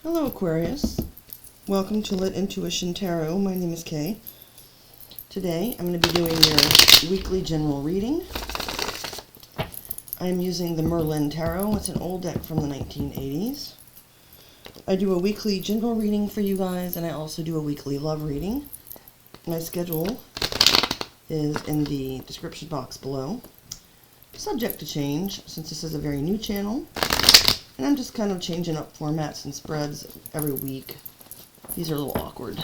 Hello Aquarius, welcome to Lit Intuition Tarot. My name is Kay. Today I'm going to be doing your weekly general reading. I'm using the Merlin Tarot. It's an old deck from the 1980s. I do a weekly general reading for you guys, and I also do a weekly love reading. My schedule is in the description box below. Subject to change, since this is a very new channel. And I'm just kind of changing up formats and spreads every week. These are a little awkward.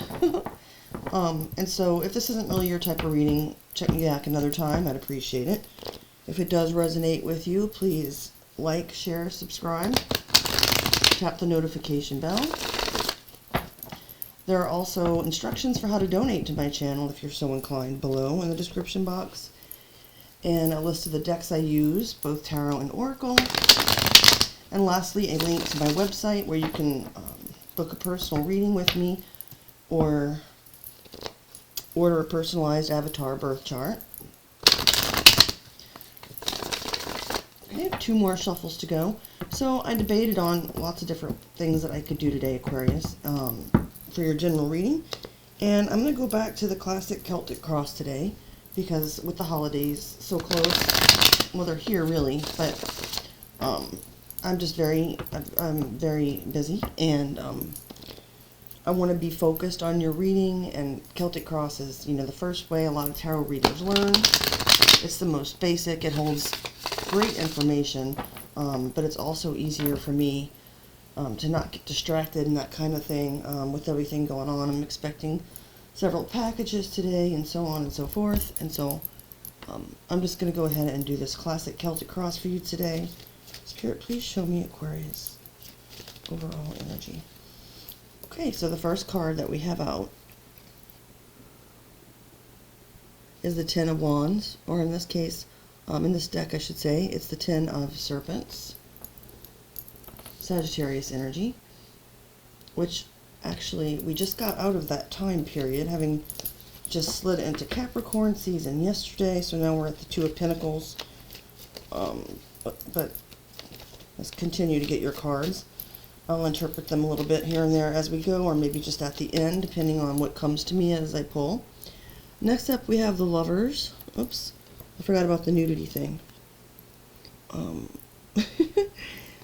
And so if this isn't really your type of reading, check me back another time. I'd appreciate it. If it does resonate with you, please like, share, subscribe. Tap the notification bell. There are also instructions for how to donate to my channel if you're so inclined below in the description box. And a list of the decks I use, both Tarot and Oracle. And lastly, a link to my website where you can book a personal reading with me or order a personalized avatar birth chart. I have 2 more shuffles to go. So I debated on lots of different things that I could do today, Aquarius, for your general reading. And I'm going to go back to the classic Celtic cross today because with the holidays so close, well, they're here really, but I'm very busy, and I want to be focused on your reading. And Celtic cross is, the first way a lot of tarot readers learn. It's the most basic. It holds great information, but it's also easier for me to not get distracted and that kind of thing with everything going on. I'm expecting several packages today, and so on and so forth. And so I'm just going to go ahead and do this classic Celtic cross for you today. Spirit, please show me Aquarius overall energy. Okay, so the first card that we have out is the Ten of Wands, or in this case, in this deck I should say, it's the Ten of Serpents. Sagittarius energy, which actually we just got out of that time period, having just slid into Capricorn season yesterday, so now we're at the Two of Pentacles. But let's continue to get your cards. I'll interpret them a little bit here and there as we go, or maybe just at the end, depending on what comes to me as I pull. Next up, we have the Lovers. Oops, I forgot about the nudity thing.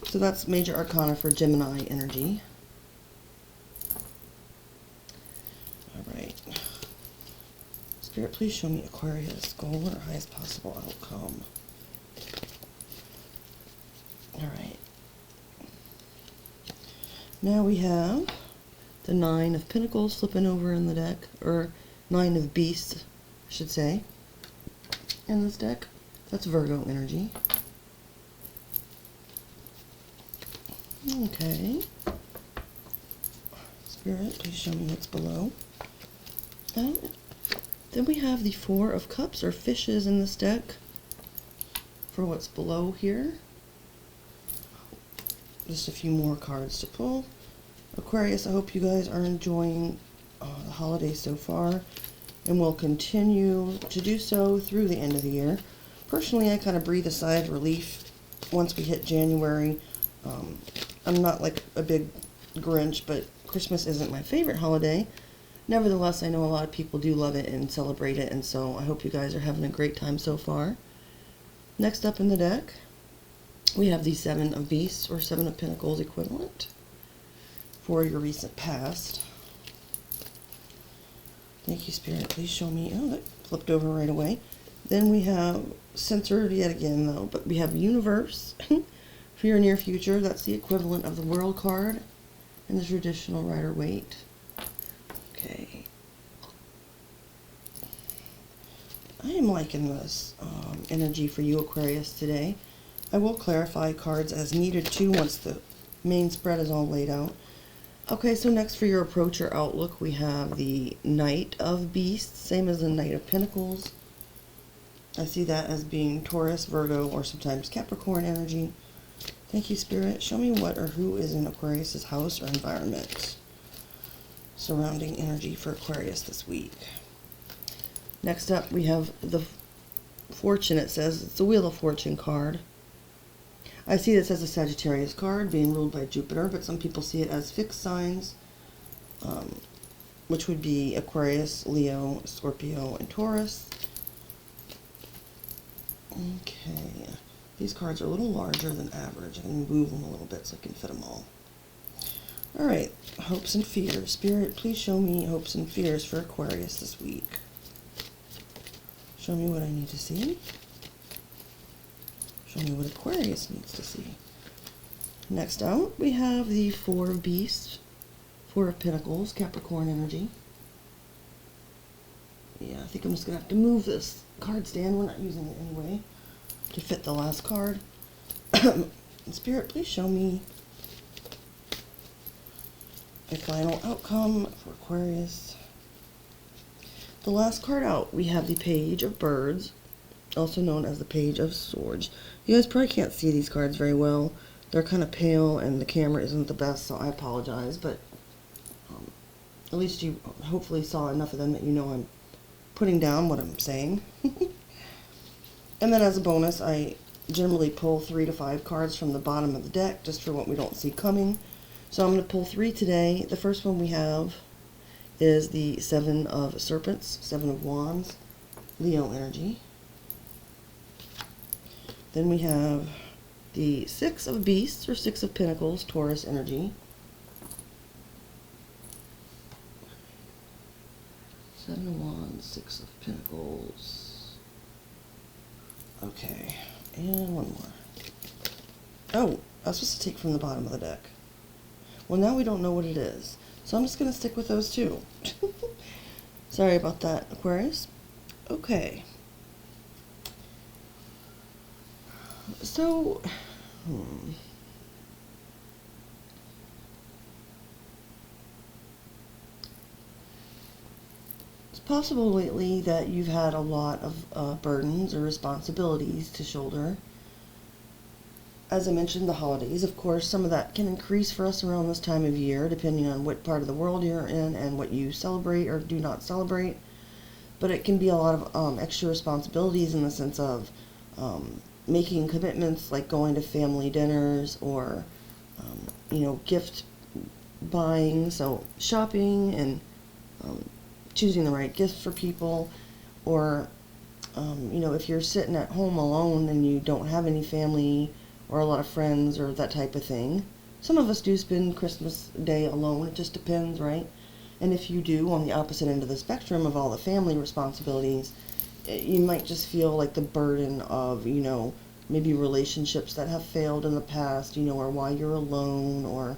So that's Major Arcana for Gemini energy. Alright. Spirit, please show me Aquarius, goal or highest possible outcome. Alright. Now we have the Nine of Pentacles flipping over in the deck, or Nine of Beasts, I should say, in this deck. That's Virgo energy. Okay. Spirit, please show me what's below. And then we have the Four of Cups, or Fishes, in this deck for what's below here. Just a few more cards to pull. Aquarius, I hope you guys are enjoying the holidays so far, and will continue to do so through the end of the year. Personally, I kind of breathe a sigh of relief once we hit January. I'm not like a big Grinch, but Christmas isn't my favorite holiday. Nevertheless, I know a lot of people do love it and celebrate it, and so I hope you guys are having a great time so far. Next up in the deck, we have the Seven of Beasts, or Seven of Pentacles equivalent for your recent past. Thank you, Spirit. Please show me. Oh, that flipped over right away. Then we have, censored yet again though, but we have Universe for your near future. That's the equivalent of the World card in the traditional Rider-Waite. Okay. I am liking this energy for you, Aquarius, today. I will clarify cards as needed too once the main spread is all laid out. Okay, so next for your approach or outlook, we have the Knight of Beasts, same as the Knight of Pentacles. I see that as being Taurus, Virgo, or sometimes Capricorn energy. Thank you, Spirit. Show me what or who is in Aquarius's house or environment. Surrounding energy for Aquarius this week. Next up, we have the Fortune. It says it's the Wheel of Fortune card. I see this as a Sagittarius card being ruled by Jupiter, but some people see it as fixed signs, which would be Aquarius, Leo, Scorpio, and Taurus. Okay, these cards are a little larger than average. I'm going to move them a little bit so I can fit them all. Alright, hopes and fears. Spirit, please show me hopes and fears for Aquarius this week. Show me what I need to see. Show me what Aquarius needs to see. Next out, we have the Four of Beasts, Four of Pentacles, Capricorn energy. Yeah, I think I'm just going to have to move this card stand. We're not using it anyway to fit the last card. Spirit, please show me a final outcome for Aquarius. The last card out, we have the Page of Birds, also known as the Page of Swords. You guys probably can't see these cards very well. They're kind of pale and the camera isn't the best, so I apologize, but at least you hopefully saw enough of them that you know I'm putting down what I'm saying. And then as a bonus, I generally pull 3 to 5 cards from the bottom of the deck just for what we don't see coming. So I'm going to pull 3 today. The first one we have is the Seven of Serpents, Seven of Wands, Leo energy. Then we have the Six of Beasts, or Six of Pentacles, Taurus energy. Seven of Wands, Six of Pentacles. Okay, and one more. Oh, I was supposed to take from the bottom of the deck. Well, now we don't know what it is. So I'm just going to stick with those two. Sorry about that, Aquarius. Okay. So, it's possible lately that you've had a lot of burdens or responsibilities to shoulder. As I mentioned, the holidays, of course, some of that can increase for us around this time of year, depending on what part of the world you're in and what you celebrate or do not celebrate. But it can be a lot of extra responsibilities in the sense of making commitments, like going to family dinners or, gift buying, so shopping and choosing the right gifts for people, or, if you're sitting at home alone and you don't have any family or a lot of friends or that type of thing. Some of us do spend Christmas Day alone. It just depends, right? And if you do, on the opposite end of the spectrum of all the family responsibilities, you might just feel like the burden of, maybe relationships that have failed in the past, or why you're alone, or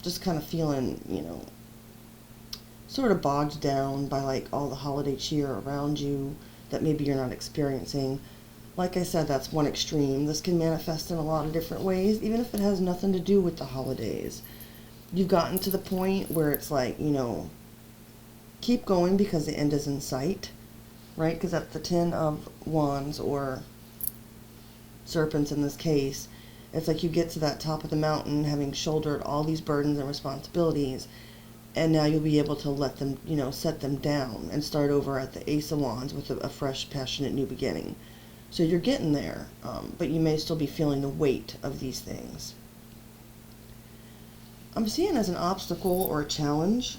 just kind of feeling, sort of bogged down by like all the holiday cheer around you that maybe you're not experiencing. Like I said, that's one extreme. This can manifest in a lot of different ways, even if it has nothing to do with the holidays. You've gotten to the point where it's like, keep going because the end is in sight, right? Because that's the Ten of Wands, or serpents in this case. It's like you get to that top of the mountain having shouldered all these burdens and responsibilities, and now you'll be able to let them, set them down and start over at the Ace of Wands with a fresh, passionate new beginning. So you're getting there, but you may still be feeling the weight of these things. I'm seeing as an obstacle or a challenge,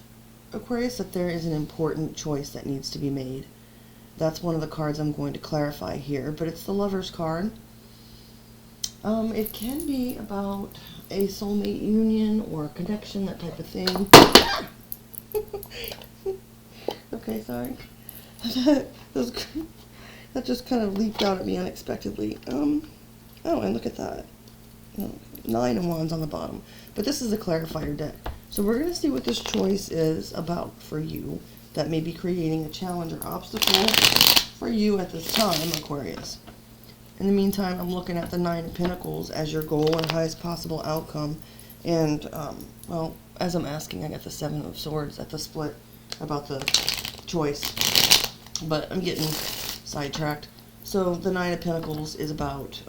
Aquarius, that there is an important choice that needs to be made. That's one of the cards I'm going to clarify here, but it's the Lover's card. It can be about a soulmate union or a connection, that type of thing. Okay, sorry. That just kind of leaped out at me unexpectedly. Oh, and look at that. 9 of Wands on the bottom. But this is a clarifier deck. So we're going to see what this choice is about for you that may be creating a challenge or obstacle for you at this time, Aquarius. In the meantime, I'm looking at the 9 of Pentacles as your goal and highest possible outcome. And, as I'm asking, I got the 7 of Swords at the split about the choice. But I'm getting sidetracked. So the 9 of Pentacles is about,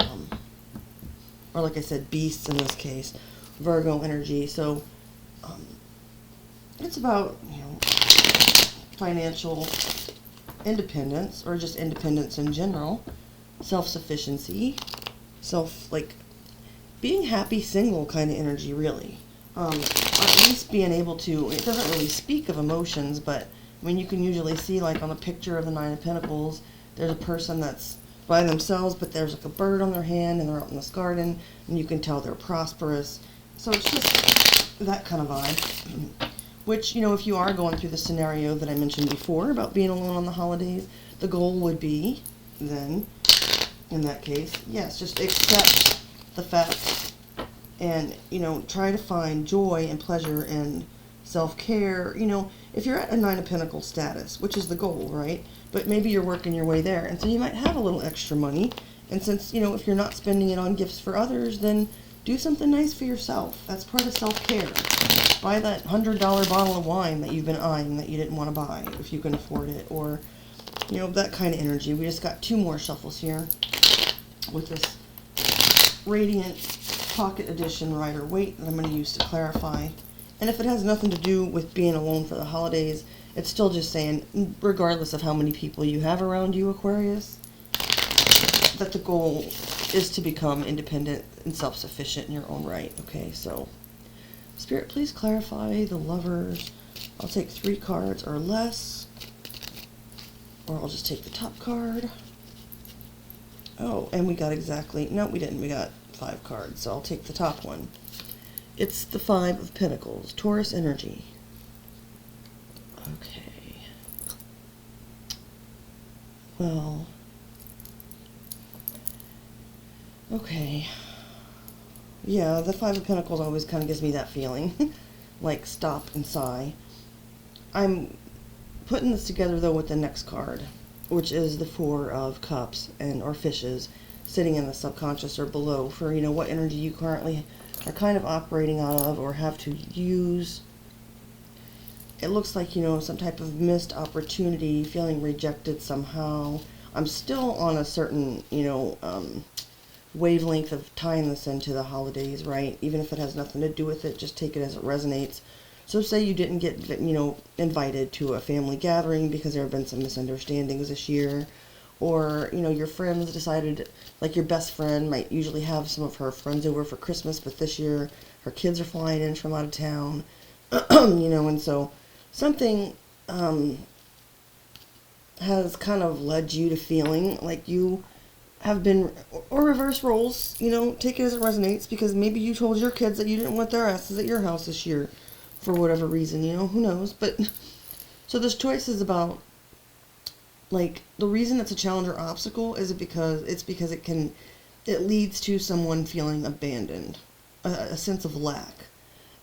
or like I said, beasts in this case, Virgo energy. So it's about, financial independence, or just independence in general, self-sufficiency, being happy single kind of energy, really. At least being able to, it doesn't really speak of emotions, but I mean, you can usually see, like on a picture of the Nine of Pentacles, there's a person that's by themselves, but there's like a bird on their hand, and they're out in this garden, and you can tell they're prosperous. So it's just that kind of vibe. Which, you know, if you are going through the scenario that I mentioned before about being alone on the holidays, the goal would be, then, in that case, yes, just accept the fact and, you know, try to find joy and pleasure and self-care. You know, if you're at a Nine of Pentacles status, which is the goal, right? But maybe you're working your way there, and so you might have a little extra money. And since, you know, if you're not spending it on gifts for others, then do something nice for yourself. That's part of self-care. Buy that $100 bottle of wine that you've been eyeing that you didn't want to buy if you can afford it, or, you know, that kind of energy. We just got 2 more shuffles here with this Radiant Pocket Edition Rider Waite that I'm going to use to clarify. And if it has nothing to do with being alone for the holidays, it's still just saying, regardless of how many people you have around you, Aquarius, that the goal is to become independent and self-sufficient in your own right. Okay, so Spirit, please clarify the Lovers. I'll take 3 cards or less, or I'll just take the top card. Oh, and we got exactly, no, we didn't. We got 5 cards, so I'll take the top one. It's the 5 of Pentacles, Taurus energy. Okay. Well, okay. Yeah, the 5 of Pentacles always kind of gives me that feeling. Like, stop and sigh. I'm putting this together, though, with the next card, which is the 4 of Cups, and or Fishes, sitting in the subconscious or below for, you know, what energy you currently are kind of operating out of or have to use. It looks like, you know, some type of missed opportunity, feeling rejected somehow. I'm still on a certain, you know, wavelength of tying this into the holidays, right? Even if it has nothing to do with it, just take it as it resonates. So say you didn't get, you know, invited to a family gathering because there have been some misunderstandings this year, or, you know, your friends decided, like your best friend might usually have some of her friends over for Christmas, but this year her kids are flying in from out of town, you know, and so something has kind of led you to feeling like you have been, or reverse roles, you know, take it as it resonates, because maybe you told your kids that you didn't want their asses at your house this year for whatever reason, you know, who knows. But so this choice is about, like, the reason it's a challenge or obstacle is because it leads to someone feeling abandoned, a sense of lack.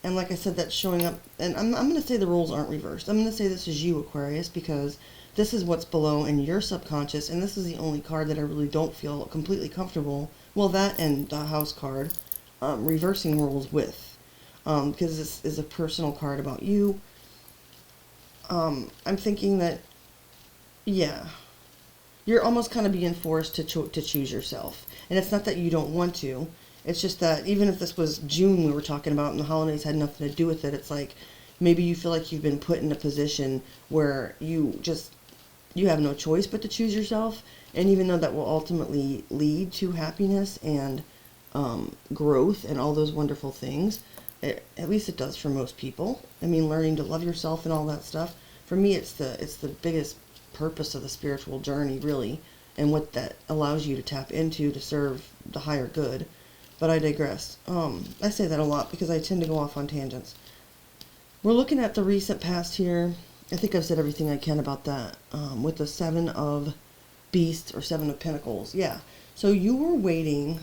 And like I said, that's showing up, and I'm going to say the roles aren't reversed. I'm going to say this is you, Aquarius, because this is what's below in your subconscious, and this is the only card that I really don't feel completely comfortable, well, that and the House card, reversing roles with, because this is a personal card about you. I'm thinking that, yeah, you're almost kind of being forced to choose yourself. And it's not that you don't want to. It's just that even if this was June we were talking about and the holidays had nothing to do with it, it's like maybe you feel like you've been put in a position where you have no choice but to choose yourself. And even though that will ultimately lead to happiness and growth and all those wonderful things, at least it does for most people. I mean, learning to love yourself and all that stuff. For me, it's the biggest purpose of the spiritual journey, really, and what that allows you to tap into to serve the higher good. But I digress. I say that a lot because I tend to go off on tangents. We're looking at the recent past here. I think I've said everything I can about that. With the 7 of Beasts or 7 of Pentacles. Yeah. So you were waiting.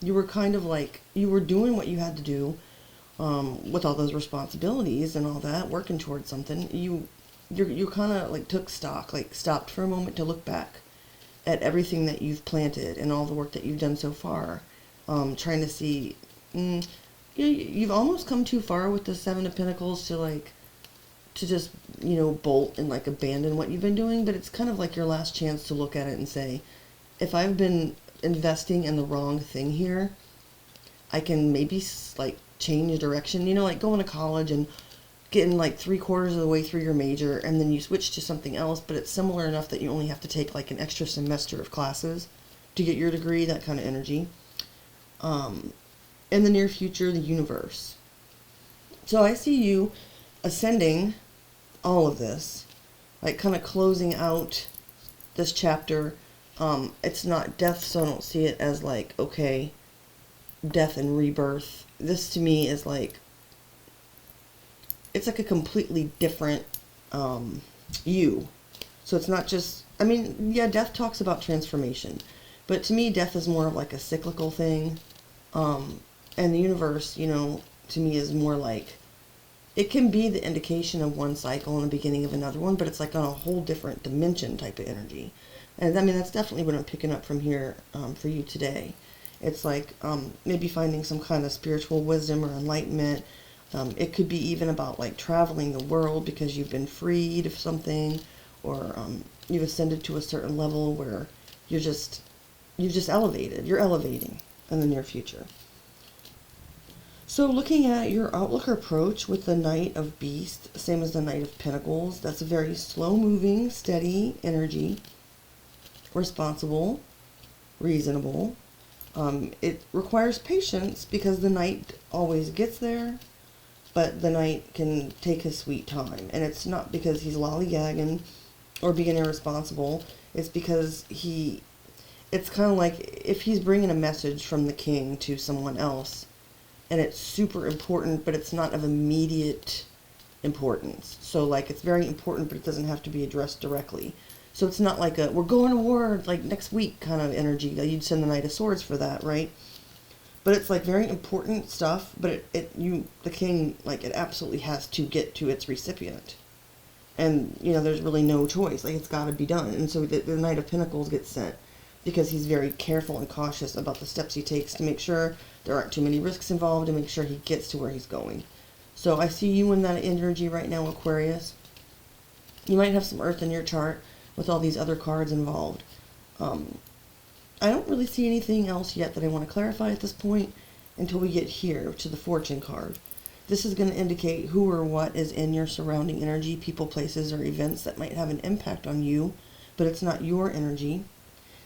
You were kind of like, you were doing what you had to do with all those responsibilities and all that, working towards something. You kind of like took stock, like stopped for a moment to look back at everything that you've planted and all the work that you've done so far. Trying to see, you've almost come too far with the 7 of Pentacles to just, you know, bolt and like abandon what you've been doing, but it's kind of like your last chance to look at it and say, if I've been investing in the wrong thing here, I can maybe like change direction, you know, like going to college and getting like 3/4 of the way through your major and then you switch to something else, but it's similar enough that you only have to take like an extra semester of classes to get your degree, that kind of energy. in the near future, the universe. So I see you ascending all of this, like kind of closing out this chapter. It's not death, so I don't see it as like, okay, death and rebirth. This to me is like, it's like a completely different you. So it's not just, I mean, yeah, death talks about transformation, but to me, death is more of like a cyclical thing. And the universe, you know, to me is more like, it can be the indication of one cycle and the beginning of another one, but it's like on a whole different dimension type of energy. And I mean, that's definitely what I'm picking up from here for you today. It's like maybe finding some kind of spiritual wisdom or enlightenment. It could be even about like traveling the world because you've been freed of something, or you've ascended to a certain level where you've just elevated. You're elevating in the near future. So looking at your outlook or approach with the Knight of Beasts, same as the Knight of Pentacles, that's a very slow-moving, steady energy, responsible, reasonable. It requires patience because the Knight always gets there, but the Knight can take his sweet time. And it's not because he's lollygagging or being irresponsible. It's because it's kind of like if he's bringing a message from the king to someone else, and it's super important, but it's not of immediate importance. So, like, it's very important, but it doesn't have to be addressed directly. So it's not like we're going to war, like, next week kind of energy. You'd send the Knight of Swords for that, right? But it's, like, very important stuff, but the king, like, it absolutely has to get to its recipient. And, you know, there's really no choice. Like, it's got to be done. And so the Knight of Pentacles gets sent because he's very careful and cautious about the steps he takes to make sure there aren't too many risks involved and make sure he gets to where he's going. So I see you in that energy right now, Aquarius. You might have some earth in your chart with all these other cards involved. I don't really see anything else yet that I want to clarify at this point until we get here to the Fortune card. This is going to indicate who or what is in your surrounding energy, people, places, or events that might have an impact on you, but it's not your energy.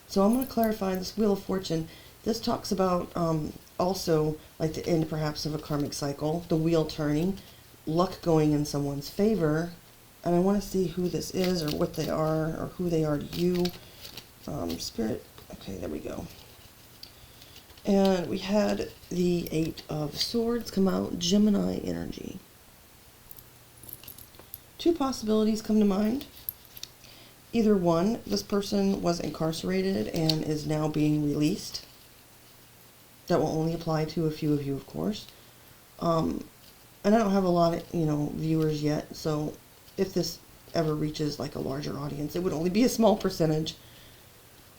So I'm going to clarify this Wheel of Fortune. This talks about also like the end perhaps of a karmic cycle, the wheel turning, luck going in someone's favor. And I want to see who this is or what they are or who they are to you. Spirit. Okay, there we go. And we had the Eight of Swords come out, Gemini energy. Two possibilities come to mind. Either one, this person was incarcerated and is now being released. That will only apply to a few of you, of course. And I don't have a lot of, viewers yet, so if this ever reaches like a larger audience, it would only be a small percentage.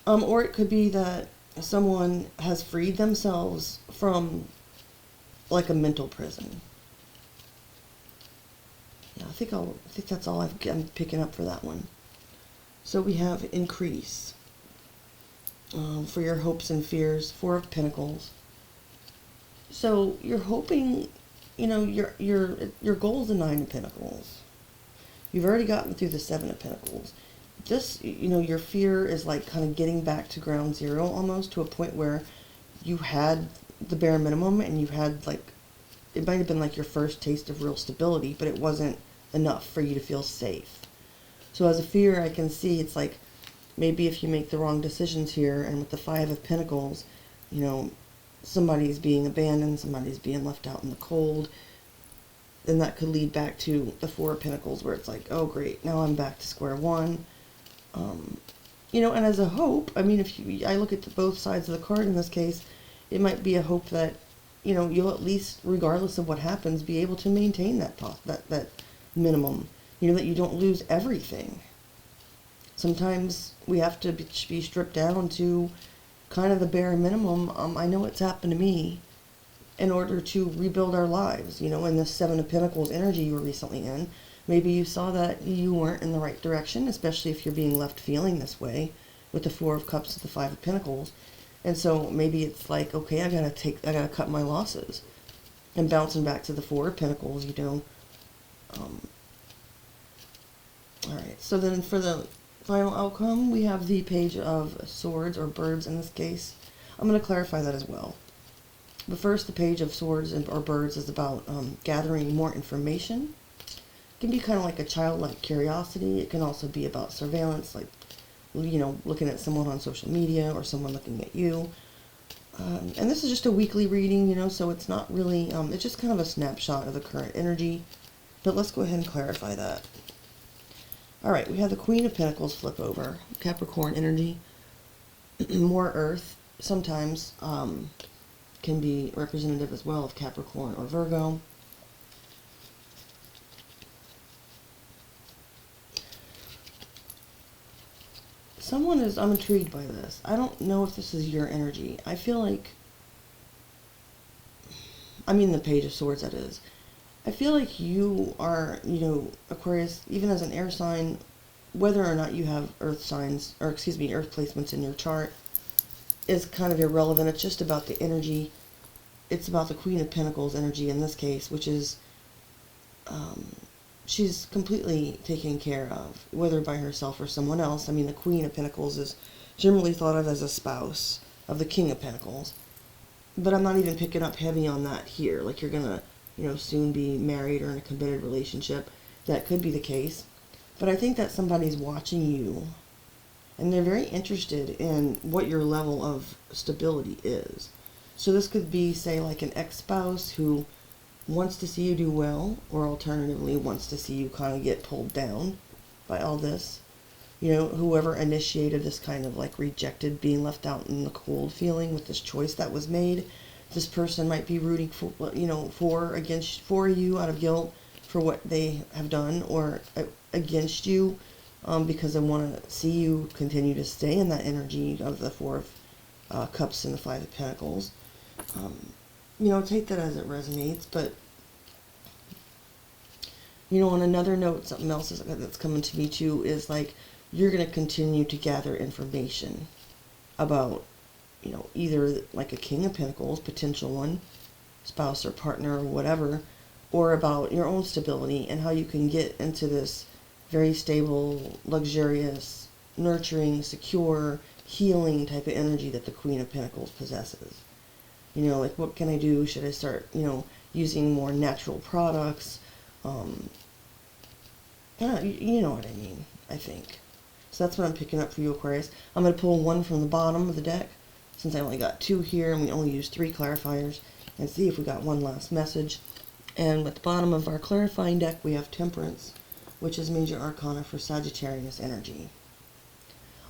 Or it could be that someone has freed themselves from like a mental prison. Yeah, I think that's all I'm picking up for that one. So we have increase for your hopes and fears, Four of Pentacles. So you're hoping, your goal is the Nine of Pentacles. You've already gotten through the Seven of Pentacles. This, your fear is like kind of getting back to ground zero almost, to a point where you had the bare minimum and you had it might have been like your first taste of real stability, but it wasn't enough for you to feel safe. So as a fear, I can see it's like maybe if you make the wrong decisions here, and with the Five of Pentacles, somebody's being abandoned, somebody's being left out in the cold, then that could lead back to the Four of Pentacles, where it's like, oh great, now I'm back to square one. And as a hope, I mean, I look at both sides of the card in this case, it might be a hope that, you'll at least, regardless of what happens, be able to maintain that minimum, that you don't lose everything. Sometimes we have to be stripped down to kind of the bare minimum. I know it's happened to me, in order to rebuild our lives. In the Seven of Pentacles energy you were recently in, maybe you saw that you weren't in the right direction, especially if you're being left feeling this way with the Four of Cups and the Five of Pentacles. And so maybe it's like, okay, I gotta cut my losses. And bouncing back to the Four of Pentacles, Alright, so then for the final outcome, we have the Page of Swords, or Birds in this case. I'm going to clarify that as well. But first, the Page of Swords or Birds is about gathering more information. It can be kind of like a childlike curiosity. It can also be about surveillance, like, you know, looking at someone on social media or someone looking at you. And this is just a weekly reading, you know, so it's not really, it's just kind of a snapshot of the current energy. But let's go ahead and clarify that. All right, we have the Queen of Pentacles flip over, Capricorn energy. More earth sometimes can be representative as well of Capricorn or Virgo. I'm intrigued by this. I don't know if this is your energy. I feel like, I mean the Page of Swords, that is. I feel like you are, you know, Aquarius, even as an air sign, whether or not you have earth signs, or excuse me, earth placements in your chart, is kind of irrelevant. It's just about the energy. It's about the Queen of Pentacles energy in this case, which is, she's completely taken care of, whether by herself or someone else. I mean, the Queen of Pentacles is generally thought of as a spouse of the King of Pentacles. But I'm not even picking up heavy on that here. Like you're going to, you know, soon be married or in a committed relationship. That could be the case. But I think that somebody's watching you, and they're very interested in what your level of stability is. So this could be, say, like an ex-spouse who wants to see you do well, or alternatively wants to see you kind of get pulled down by all this. You know, whoever initiated this kind of like rejected, being left out in the cold feeling with this choice that was made. This person might be rooting for, you know, for you out of guilt for what they have done, or against you because they want to see you continue to stay in that energy of the Four of Cups and the Five of Pentacles. You know, take that as it resonates, but, you know, on another note, something else that's coming to me too is like, you're going to continue to gather information about, you know, either like a King of Pentacles, potential one, spouse or partner or whatever, or about your own stability and how you can get into this very stable, luxurious, nurturing, secure, healing type of energy that the Queen of Pentacles possesses. You know, like, what can I do? Should I start, you know, using more natural products? You know what I mean, I think. So that's what I'm picking up for you, Aquarius. I'm going to pull one from the bottom of the deck, since I only got 2 here, and we only used 3 clarifiers, and see if we got one last message. And at the bottom of our clarifying deck, we have Temperance, which is major arcana for Sagittarius energy.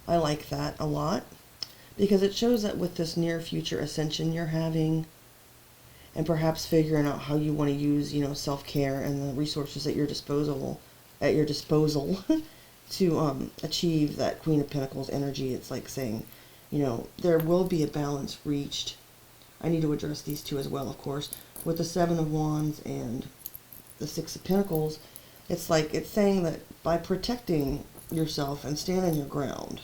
I like that a lot, because it shows that with this near future ascension you're having, and perhaps figuring out how you want to use, you know, self-care and the resources at your disposal to achieve that Queen of Pentacles energy. It's like saying, you know, there will be a balance reached. I need to address these two as well, of course. With the Seven of Wands and the Six of Pentacles, it's like, it's saying that by protecting yourself and standing your ground.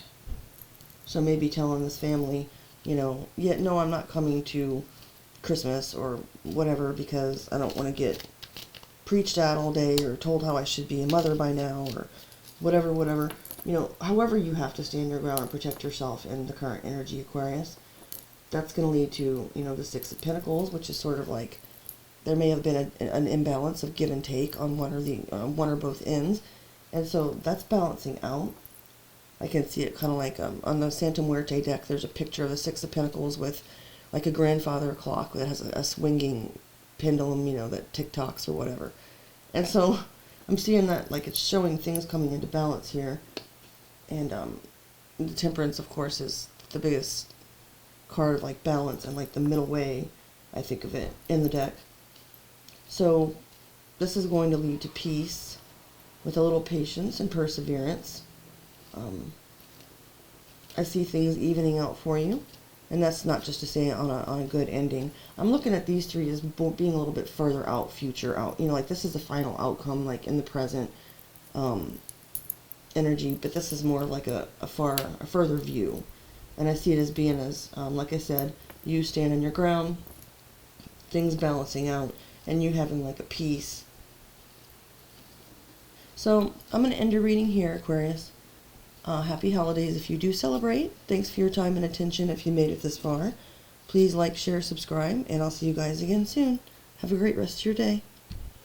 So maybe telling this family, you know, yeah, no, I'm not coming to Christmas or whatever because I don't want to get preached at all day or told how I should be a mother by now or whatever. You know, however you have to stand your ground and protect yourself in the current energy, Aquarius. That's going to lead to, you know, the Six of Pentacles, which is sort of like there may have been an imbalance of give and take on one or both ends. And so that's balancing out. I can see it kind of like on the Santa Muerte deck, there's a picture of the Six of Pentacles with like a grandfather clock that has a swinging pendulum, you know, that tick-tocks or whatever. And so I'm seeing that like it's showing things coming into balance here. And the Temperance, of course, is the biggest card of like balance and like the middle way, I think of it, in the deck. So this is going to lead to peace with a little patience and perseverance. I see things evening out for you, and that's not just to say on a good ending. I'm looking at these three as being a little bit further out, future out. You know, like this is the final outcome, like in the present energy, but this is more like a further view. And I see it as being as, like I said, you standing your ground, things balancing out, and you having like a peace. So I'm going to end your reading here, Aquarius. Happy holidays if you do celebrate. Thanks for your time and attention if you made it this far. Please like, share, subscribe, and I'll see you guys again soon. Have a great rest of your day.